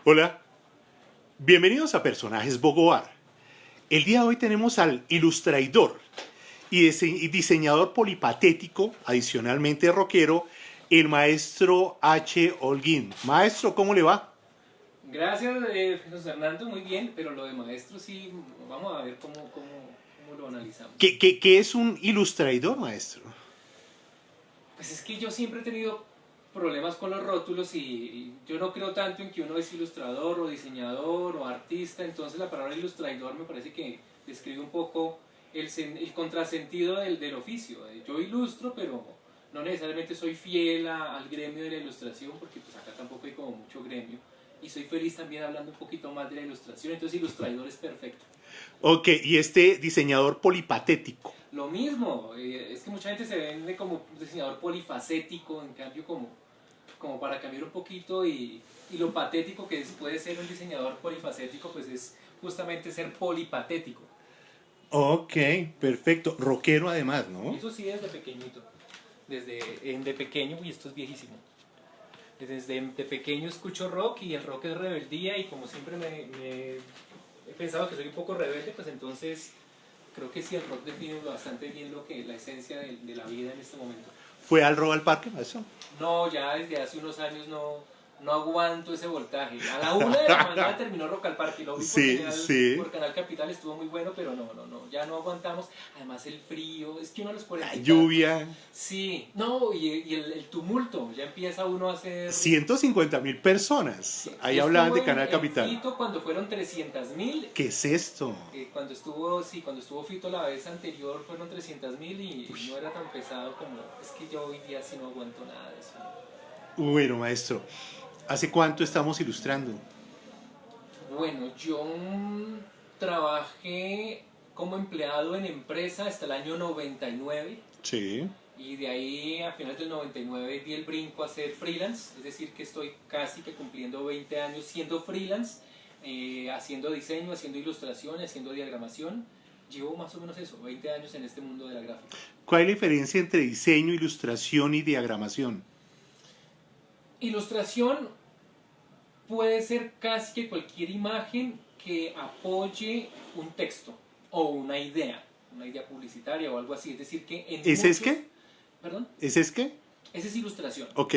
Hola, bienvenidos a Personajes Bogoar. El día de hoy tenemos al ilustrador y diseñador polipatético, adicionalmente rockero, el maestro H. Holguín. Maestro, ¿cómo le va? Gracias, José Hernando, muy bien, pero lo de maestro sí, vamos a ver cómo lo analizamos. ¿Qué es un ilustrador, maestro? Pues es que yo siempre he tenido problemas con los rótulos y yo no creo tanto en que uno es ilustrador o diseñador o artista, entonces la palabra ilustrador me parece que describe un poco el contrasentido del oficio. Yo ilustro, pero no necesariamente soy fiel al gremio de la ilustración, porque pues acá tampoco hay como mucho gremio, y soy feliz también hablando un poquito más de la ilustración, entonces ilustrador es perfecto. Ok, y este diseñador polipatético. Lo mismo, es que mucha gente se vende como un diseñador polifacético, en cambio como para cambiar un poquito y lo patético que puede ser un diseñador polifacético, pues es justamente ser polipatético. Ok, perfecto. Rockero además, Y ¿no? eso sí desde pequeñito, de pequeño, y esto es viejísimo. Desde de pequeño escucho rock y el rock es rebeldía y como siempre he pensado que soy un poco rebelde, pues entonces creo que sí el rock define bastante bien lo que la esencia de la vida en este momento. ¿Fue al Rock al Parque, maestro? No, ya desde hace unos años no aguanto ese voltaje. A la 1 de la mañana terminó Rock al Parque, lo vi Sí, sí. por Canal Capital, estuvo muy bueno, pero no, ya no aguantamos. Además el frío, es que uno a los La cuarenta y tantos, lluvia. sí, no, y el tumulto, ya empieza uno a hacer... 150.000 personas. Sí, yo Ahí hablaban estuve de Canal en Capital. Fito cuando fueron 300.000, ¿Qué es esto? cuando estuvo Fito la vez anterior fueron 300.000 y no era tan pesado como... Es que yo hoy día sí no aguanto nada de eso. Bueno, maestro, ¿hace cuánto estamos ilustrando? Bueno, yo trabajé como empleado en empresa hasta el año 99 Sí. y de ahí a finales del 99 di el brinco a ser freelance, es decir que estoy casi que cumpliendo 20 años siendo freelance, haciendo diseño, haciendo ilustración, haciendo diagramación. Llevo más o menos eso, 20 años en este mundo de la gráfica. ¿Cuál es la diferencia entre diseño, ilustración y diagramación? Ilustración puede ser casi que cualquier imagen que apoye un texto o una idea publicitaria o algo así. Es decir, que en ¿Ese es muchos... qué? ¿Perdón? ¿Ese es qué? Esa es ilustración. Ok,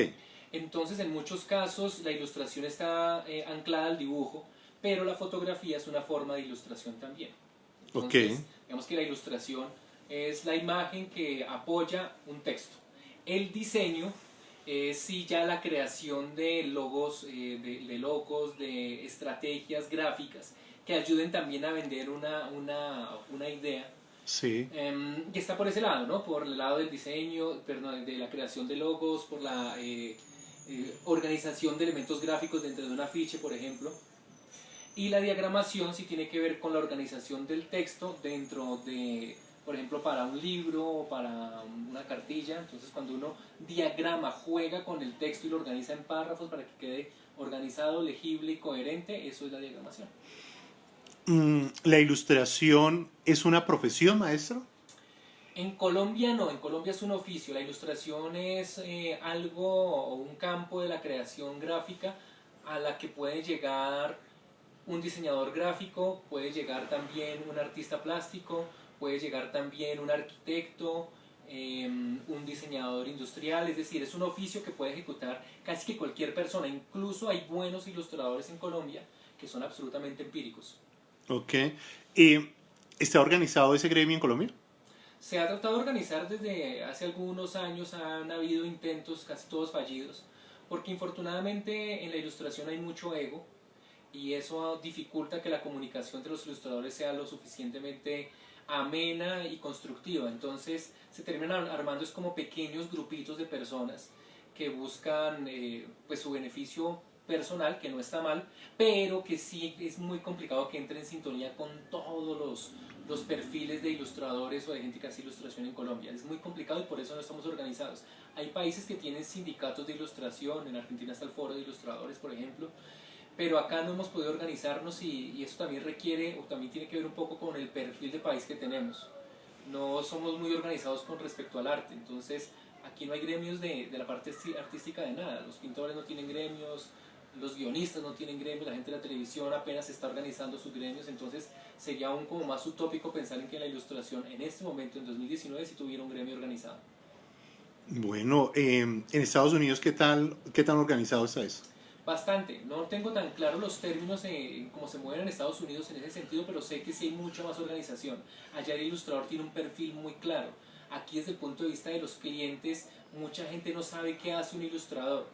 Entonces, en muchos casos, la ilustración está anclada al dibujo, pero la fotografía es una forma de ilustración también. ok. Entonces, digamos que la ilustración es la imagen que apoya un texto. El diseño es sí ya la creación de logos, de logos, de estrategias gráficas que ayuden también a vender una idea. Sí. Que está por ese lado, ¿no? Por el lado del diseño, perdón, de la creación de logos, por la organización de elementos gráficos dentro de un afiche, por ejemplo. Y la diagramación sí tiene que ver con la organización del texto dentro de, por ejemplo, para un libro o para una cartilla. Entonces, cuando uno diagrama, juega con el texto y lo organiza en párrafos para que quede organizado, legible y coherente, eso es la diagramación. ¿La ilustración es una profesión, maestro? En Colombia no, en Colombia es un oficio. La ilustración es algo o un campo de la creación gráfica a la que puede llegar un diseñador gráfico, puede llegar también un artista plástico, puede llegar también un arquitecto, un diseñador industrial, es decir, es un oficio que puede ejecutar casi que cualquier persona. Incluso hay buenos ilustradores en Colombia que son absolutamente empíricos. Ok. Eh, ¿Está organizado ese gremio en Colombia? Se ha tratado de organizar desde hace algunos años, han habido intentos, casi todos fallidos, porque infortunadamente en la ilustración hay mucho ego y eso dificulta que la comunicación de los ilustradores sea lo suficientemente amena y constructiva. Entonces se terminan armando es como pequeños grupitos de personas que buscan pues su beneficio personal, que no está mal, pero que sí es muy complicado que entre en sintonía con todos los perfiles de ilustradores o de gente que hace ilustración en Colombia. Es muy complicado y por eso no estamos organizados. Hay países que tienen sindicatos de ilustración, en Argentina está el Foro de Ilustradores, por ejemplo, pero acá no hemos podido organizarnos y eso también requiere o también tiene que ver un poco con el perfil de país que tenemos. No somos muy organizados con respecto al arte, entonces aquí no hay gremios de la parte artística de nada, los pintores no tienen gremios, los guionistas no tienen gremios, la gente de la televisión apenas está organizando sus gremios, entonces sería aún como más utópico pensar en que la ilustración en este momento, en 2019, sí tuviera un gremio organizado. Bueno, en Estados Unidos, qué tan organizado está eso? Bastante, no tengo tan claro los términos en cómo se mueven en Estados Unidos en ese sentido, pero sé que sí hay mucha más organización. Allá el ilustrador tiene un perfil muy claro. Aquí desde el punto de vista de los clientes, mucha gente no sabe qué hace un ilustrador.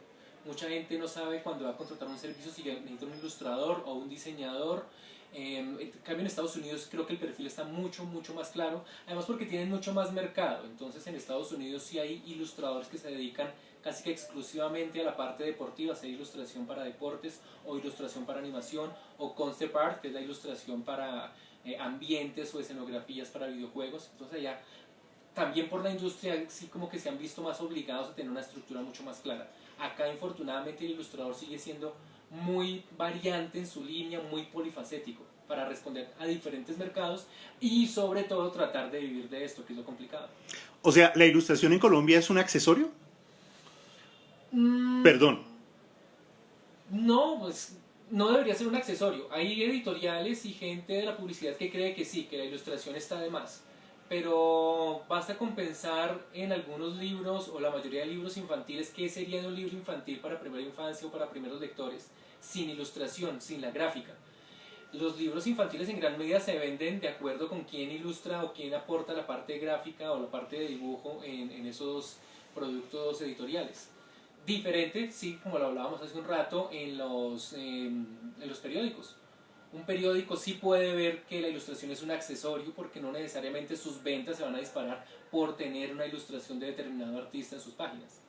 Mucha gente no sabe cuando va a contratar un servicio si necesita un ilustrador o un diseñador. En cambio en Estados Unidos creo que el perfil está mucho más claro, además porque tienen mucho más mercado. Entonces en Estados Unidos sí hay ilustradores que se dedican casi que exclusivamente a la parte deportiva, sea ilustración para deportes o ilustración para animación o concept art, que es la ilustración para ambientes o escenografías para videojuegos. Entonces allá también por la industria sí como que se han visto más obligados a tener una estructura mucho más clara. Acá infortunadamente el ilustrador sigue siendo muy variante en su línea, muy polifacético para responder a diferentes mercados y sobre todo tratar de vivir de esto, que es lo complicado. O sea, ¿la ilustración en Colombia es un accesorio? Mm, Perdón. no, pues no debería ser un accesorio. Hay editoriales y gente de la publicidad que cree que sí, que la ilustración está de más. Pero basta con pensar en algunos libros o la mayoría de libros infantiles, qué sería de un libro infantil para primera infancia o para primeros lectores sin ilustración, sin la gráfica. Los libros infantiles en gran medida se venden de acuerdo con quién ilustra o quién aporta la parte gráfica o la parte de dibujo en esos productos editoriales. Diferente, sí, como lo hablábamos hace un rato, en los periódicos. Un periódico sí puede ver que la ilustración es un accesorio porque no necesariamente sus ventas se van a disparar por tener una ilustración de determinado artista en sus páginas.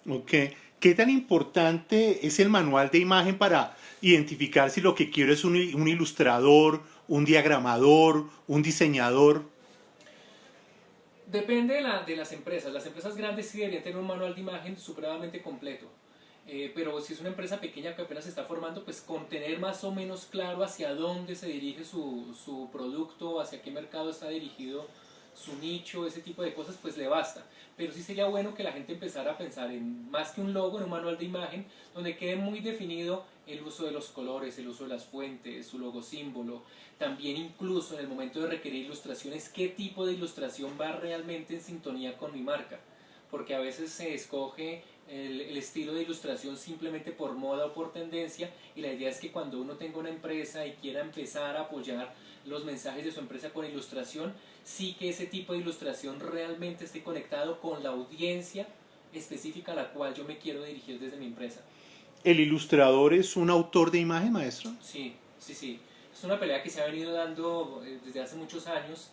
Ok. ¿Qué tan importante es el manual de imagen para identificar si lo que quiero es un ilustrador, un diagramador, un diseñador? Depende de las empresas. Las empresas grandes sí deberían tener un manual de imagen supremamente completo. Pero si es una empresa pequeña que apenas se está formando, pues con tener más o menos claro hacia dónde se dirige su producto, hacia qué mercado está dirigido su nicho, ese tipo de cosas, pues le basta. Pero sí sería bueno que la gente empezara a pensar en más que un logo, en un manual de imagen, donde quede muy definido el uso de los colores, el uso de las fuentes, su logo símbolo. También incluso en el momento de requerir ilustraciones, qué tipo de ilustración va realmente en sintonía con mi marca. Porque a veces se escoge el estilo de ilustración simplemente por moda o por tendencia, y la idea es que cuando uno tenga una empresa y quiera empezar a apoyar los mensajes de su empresa con ilustración, sí que ese tipo de ilustración realmente esté conectado con la audiencia específica a la cual yo me quiero dirigir desde mi empresa. ¿El ilustrador es un autor de imagen, maestro? Sí, sí, sí. Es una pelea que se ha venido dando desde hace muchos años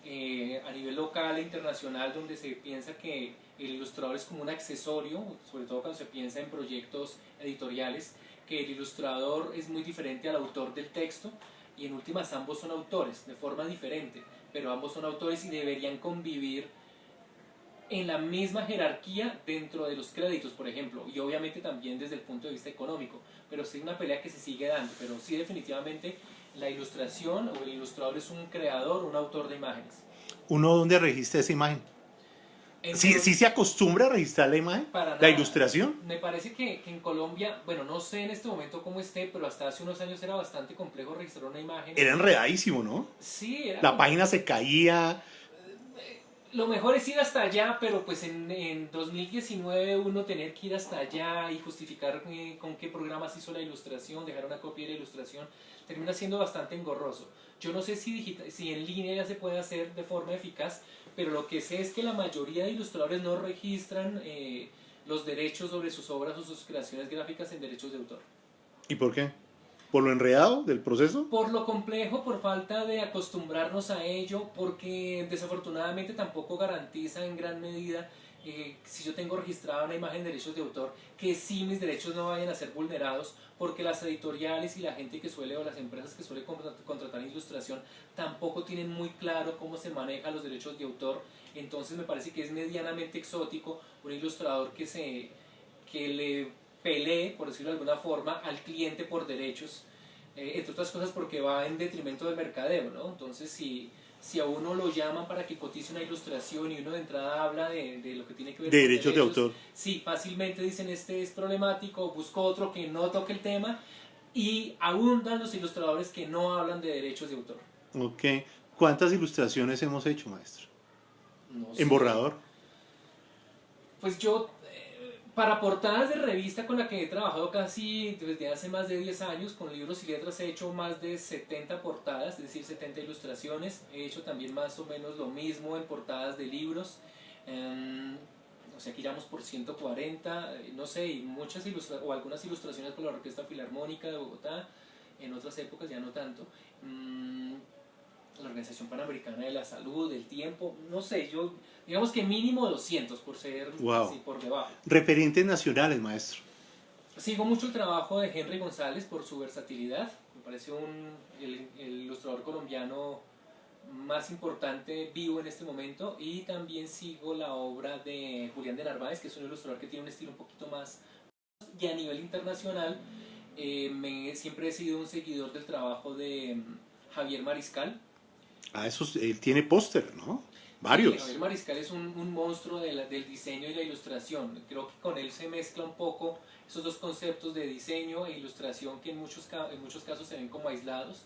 a nivel local e internacional, donde se piensa que el ilustrador es como un accesorio, sobre todo cuando se piensa en proyectos editoriales, que el ilustrador es muy diferente al autor del texto y en últimas ambos son autores de forma diferente, pero ambos son autores y deberían convivir en la misma jerarquía dentro de los créditos, por ejemplo, y obviamente también desde el punto de vista económico, pero sí es una pelea que se sigue dando, pero sí definitivamente la ilustración o el ilustrador es un creador, un autor de imágenes. ¿Uno dónde registra esa imagen? En ¿Sí, Colombia, sí se acostumbra a registrar la imagen? para ¿La nada. ilustración? Me parece que en Colombia, bueno, no sé en este momento cómo esté, pero hasta hace unos años era bastante complejo registrar una imagen. Era enredadísimo, ¿no? Sí, era La como página se caía. lo mejor es ir hasta allá, pero pues en 2019 uno tener que ir hasta allá y justificar con qué programas hizo la ilustración, dejar una copia de la ilustración, termina siendo bastante engorroso. Yo no sé si en línea ya se puede hacer de forma eficaz, pero lo que sé es que la mayoría de ilustradores no registran los derechos sobre sus obras o sus creaciones gráficas en derechos de autor. ¿Y por qué? ¿Por lo enredado del proceso? Por lo complejo, por falta de acostumbrarnos a ello, porque desafortunadamente tampoco garantiza en gran medida, si yo tengo registrada una imagen de derechos de autor, que sí mis derechos no vayan a ser vulnerados, porque las editoriales y la gente que suele, o las empresas que suele contratar ilustración, tampoco tienen muy claro cómo se manejan los derechos de autor. Entonces me parece que es medianamente exótico un ilustrador que le pelee, por decirlo de alguna forma, al cliente por derechos, entre otras cosas porque va en detrimento del mercadeo, ¿no? Entonces, si si a uno lo llaman para que cotice una ilustración y uno de entrada habla de lo que tiene que ver De con derechos de autor. sí, fácilmente dicen este es problemático, busco otro que no toque el tema y abundan los ilustradores que no hablan de derechos de autor. Ok. ¿Cuántas ilustraciones hemos hecho, maestro? No ¿En sé. borrador? Pues yo, para portadas de revista con la que he trabajado casi desde hace más de 10 años, con libros y letras he hecho más de 70 portadas, es decir, 70 ilustraciones. He hecho también más o menos lo mismo en portadas de libros. O sea, aquí llevamos por 140, no sé, y muchas o algunas ilustraciones por la Orquesta Filarmónica de Bogotá, en otras épocas ya no tanto. La Organización Panamericana de la Salud, del Tiempo, no sé, yo digamos que mínimo 200 por ser Wow. así por debajo. Referentes nacionales, maestro. Sigo mucho el trabajo de Henry González por su versatilidad, me parece el ilustrador colombiano más importante vivo en este momento, y también sigo la obra de Julián de Narváez, que es un ilustrador que tiene un estilo un poquito más, y a nivel internacional siempre he sido un seguidor del trabajo de Javier Mariscal. Ah, eso, él tiene póster, ¿no? Sí, Varios. Javier Mariscal es un monstruo del diseño y la ilustración. Creo que con él se mezcla un poco esos dos conceptos de diseño e ilustración que en muchos casos se ven como aislados,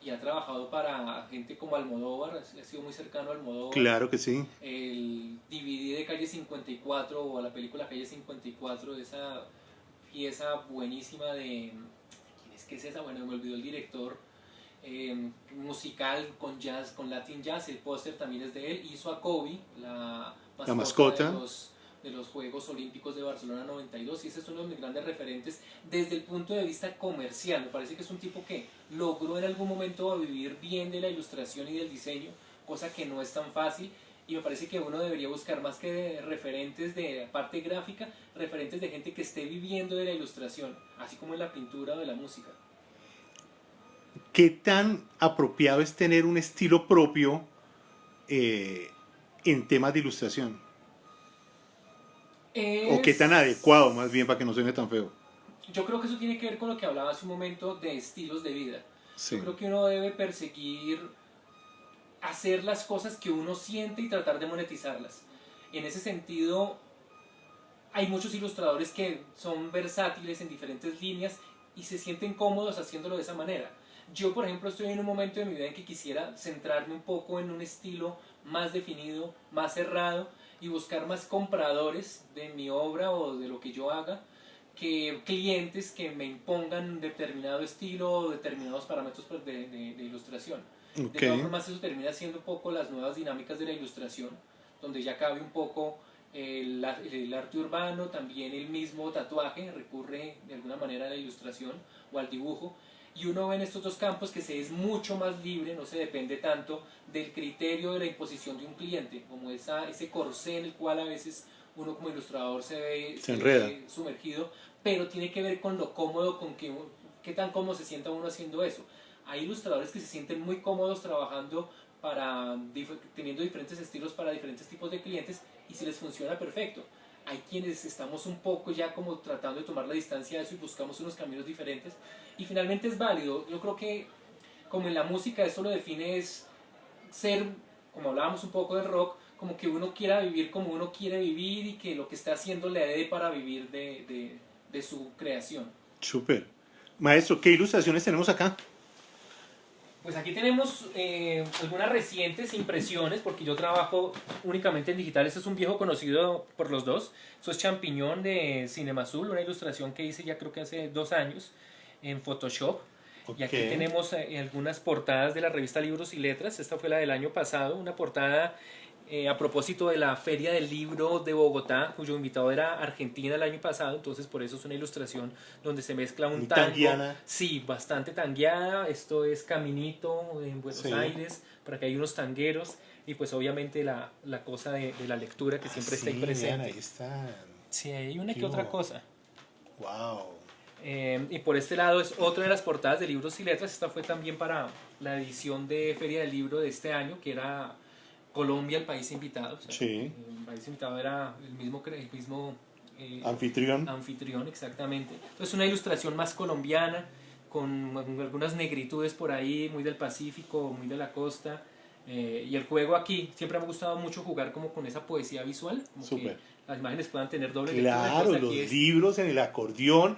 y ha trabajado para gente como Almodóvar, ha sido muy cercano a Almodóvar. Claro que sí. El DVD de Calle 54 o la película Calle 54, esa pieza buenísima de... ¿Quién es que es esa? Bueno, me olvidó el director. Musical con jazz, con Latin jazz, el póster también es de él. Hizo a Kobe, la mascota de los Juegos Olímpicos de Barcelona 92, y ese es uno de mis grandes referentes desde el punto de vista comercial. Me parece que es un tipo que logró en algún momento vivir bien de la ilustración y del diseño, cosa que no es tan fácil, y me parece que uno debería buscar más que referentes de parte gráfica, referentes de gente que esté viviendo de la ilustración, así como en la pintura o de la música. ¿Qué tan apropiado es tener un estilo propio en temas de ilustración? ¿O qué tan adecuado, más bien, para que no suene tan feo? Yo creo que eso tiene que ver con lo que hablaba hace un momento de estilos de vida. Sí. Yo creo que uno debe perseguir hacer las cosas que uno siente y tratar de monetizarlas. En ese sentido, hay muchos ilustradores que son versátiles en diferentes líneas y se sienten cómodos haciéndolo de esa manera. Yo, por ejemplo, estoy en un momento de mi vida en que quisiera centrarme un poco en un estilo más definido, más cerrado, y buscar más compradores de mi obra o de lo que yo haga, que clientes que me impongan determinado estilo o determinados parámetros de ilustración. Okay. De todas formas, eso termina siendo un poco las nuevas dinámicas de la ilustración, donde ya cabe un poco el arte urbano, también el mismo tatuaje recurre de alguna manera a la ilustración o al dibujo, y uno ve en estos dos campos que se es mucho más libre, no se depende tanto del criterio de la imposición de un cliente, como ese corsé en el cual a veces uno como ilustrador se ve sumergido, pero tiene que ver con lo cómodo, con qué tan cómodo se sienta uno haciendo eso. Hay ilustradores que se sienten muy cómodos trabajando teniendo diferentes estilos para diferentes tipos de clientes, y si les funciona perfecto. Hay quienes estamos un poco ya como tratando de tomar la distancia de eso y buscamos unos caminos diferentes, y finalmente es válido. Yo creo que como en la música eso lo define es ser, como hablábamos un poco del rock, como que uno quiera vivir como uno quiere vivir y que lo que está haciendo le dé para vivir de su creación. Súper. Maestro, ¿qué ilustraciones tenemos acá? Pues aquí tenemos algunas recientes impresiones, porque yo trabajo únicamente en digital. Este es un viejo conocido por los dos. Esto es Champiñón de Cinema Azul, una ilustración que hice ya creo que hace 2 años en Photoshop. Okay. Y aquí tenemos algunas portadas de la revista Libros y Letras. Esta fue la del año pasado, una portada a propósito de la Feria del Libro de Bogotá, cuyo invitado era Argentina el año pasado, entonces por eso es una ilustración donde se mezcla un tango. Tanguiana. Sí, bastante tangueada. Esto es Caminito en Buenos Aires, para que hay unos tangueros, y pues obviamente la cosa de la lectura que siempre está ahí presente. Vean, ahí está. Sí, hay una que otra cosa. Wow. Y por este lado es otra de las portadas de Libros y Letras. Esta fue también para la edición de Feria del Libro de este año, que era Colombia el país invitado. O sea, sí. El país invitado era el mismo anfitrión, exactamente. Entonces una ilustración más colombiana, con algunas negritudes por ahí, muy del Pacífico, muy de la costa, Y el juego aquí, siempre me ha gustado mucho jugar como con esa poesía visual, como Súper. que las imágenes puedan tener doble lectura. Claro, Entonces los aquí es, libros en el acordeón,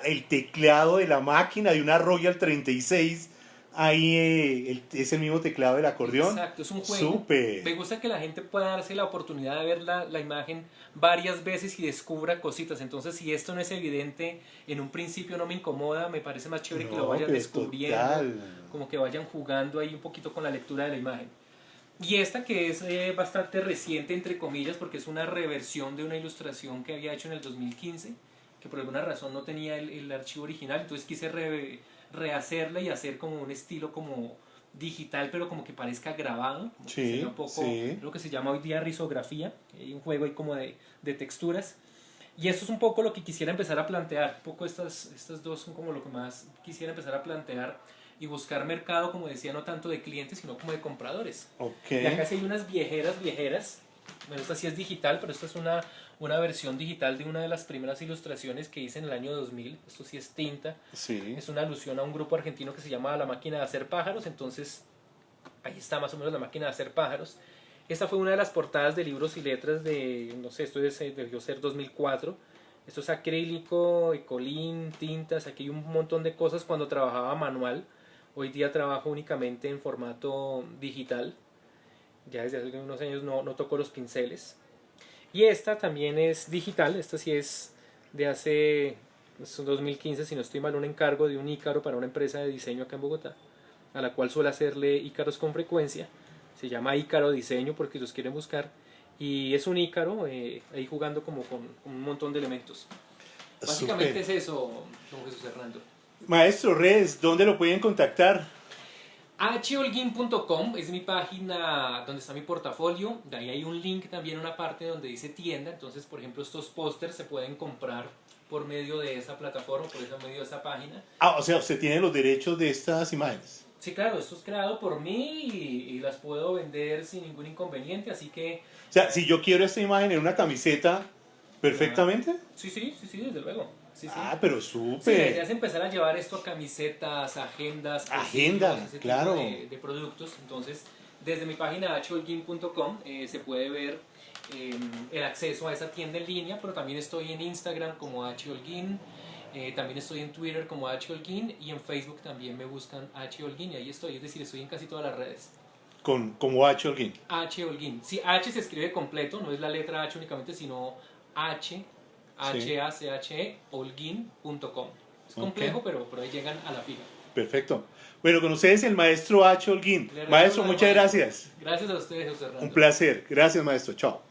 el teclado de la máquina de una Royal 36, ahí es el mismo teclado del acordeón. exacto, es un juego. Me Súper. gusta que la gente pueda darse la oportunidad de ver la imagen varias veces y descubra cositas. Entonces, si esto no es evidente en un principio, no me incomoda, me parece más chévere que lo No, vayan pero descubriendo, total. como que vayan jugando ahí un poquito con la lectura de la imagen. Y esta que es bastante reciente, entre comillas, porque es una reversión de una ilustración que había hecho en el 2015, que por alguna razón no tenía el archivo original, entonces quise rehacerla y hacer como un estilo como digital, pero como que parezca grabado, como que sería Sí, un poco sí. lo que se llama hoy día risografía, hay un juego ahí como de texturas. Y eso es un poco lo que quisiera empezar a plantear, un poco estas dos son como lo que más quisiera empezar a plantear y buscar mercado, como decía, no tanto de clientes, sino como de compradores. Ok. Y acá sí hay unas viejeras. Bueno, esta sí es digital, pero esta es una versión digital de una de las primeras ilustraciones que hice en el año 2000. Esto sí es tinta. Sí. Es una alusión a un grupo argentino que se llama La Máquina de Hacer Pájaros. Entonces, ahí está más o menos La Máquina de Hacer Pájaros. Esta fue una de las portadas de libros y letras de, no sé, esto debió ser 2004. Esto es acrílico, ecolín, tintas. Aquí hay un montón de cosas cuando trabajaba manual. Hoy día trabajo únicamente en formato digital. Ya desde hace unos años no toco los pinceles. Y esta también es digital. Esta sí es de hace es un 2015, si no estoy mal, un encargo de un ícaro para una empresa de diseño acá en Bogotá, a la cual suele hacerle ícaros con frecuencia. Se llama Ícaro Diseño porque los quieren buscar. Y es un ícaro ahí jugando como con un montón de elementos. Básicamente Súper. es eso, don Jesús Hernando. Maestro Redes, ¿dónde lo pueden contactar? holguin.com es mi página donde está mi portafolio. De ahí hay un link también, una parte donde dice tienda. Entonces, por ejemplo, estos pósters se pueden comprar por medio de esa plataforma, por medio de esa página. Ah, o sea, usted tiene los derechos de estas imágenes. Sí, claro, esto es creado por mí y las puedo vender sin ningún inconveniente. Así que, O sea, si yo quiero esta imagen en una camiseta, perfectamente. sí, desde luego. Sí, sí. Ah, pero Sí, la idea súper. es empezar a llevar esto a camisetas, agendas, Agenda, bolsillos, ese claro. tipo de productos. Entonces, desde mi página holguin.com se puede ver el acceso a esa tienda en línea, pero también estoy en Instagram como holguin, también estoy en Twitter como holguin y en Facebook también me buscan holguin y ahí estoy, es decir, estoy en casi todas las redes. Como H. Holguín. Holguin. Sí, H se escribe completo, no es la letra H únicamente, sino H, Sí. H-A-C-H-E, holguin.com. Es Ok. complejo, pero ahí llegan a la fija. Perfecto. Bueno, con ustedes el maestro H. Holguín. Le regalo Maestro, una de muchas maestro. gracias. Gracias a ustedes, José Un Hernando. placer. Gracias, maestro. Chao.